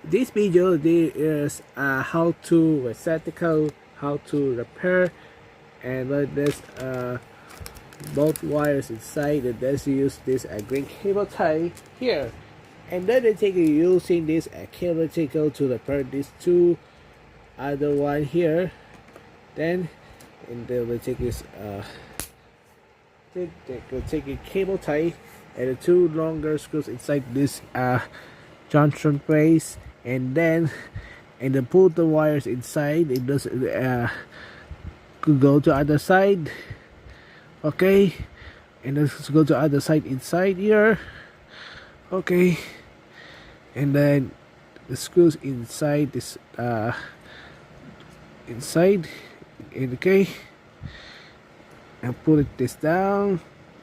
this video there is how to receptacle, how to repair, and there's both wires inside, and then you use this green cable tie here, and then they take using this cable tickle to repair these two other one here. Then and they will take this take a cable tie and the two longer screws inside this junction brace, and then put the wires inside. It does go to other side, okay, and let's go to other side inside here, okay, and then the screws inside this inside, okay, and put this down.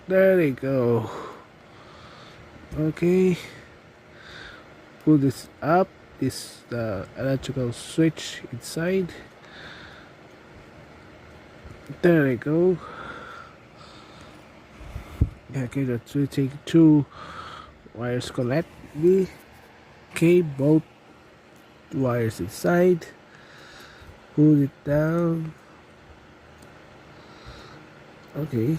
There they go. Okay, pull this up, this electrical switch inside. There they go. Okay, let's take two wires, connect the both wires inside, pull it down, okay,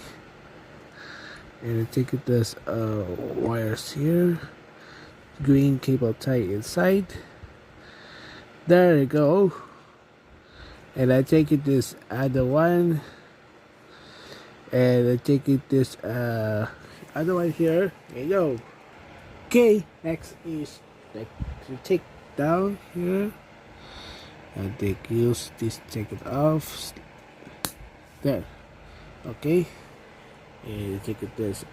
and take this wires here, green cable tie inside. There you go. And I take it this other one, and I take it this other one here. There you go. Okay, next is like to take down here, and use this, take it off. There. Okay, and take it this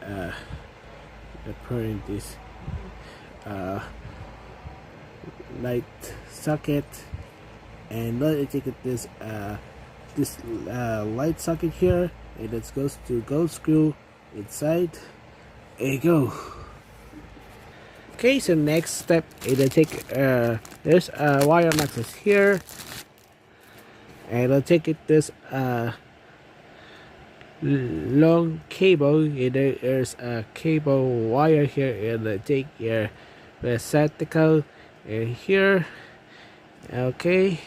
repairing this light socket, and now I take it this light socket here, and it goes to gold screw inside. There you go. Okay, so next step is I take there's wire nexus here, and I'll take it this long cable, and there's a cable wire here, and I take your receptacle here. Okay,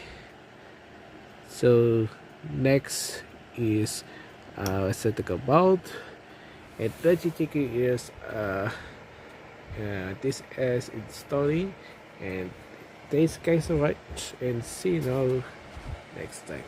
so next is receptacle bolt, and then you take it is this is installing, and thanks guys so much, and see you now next time.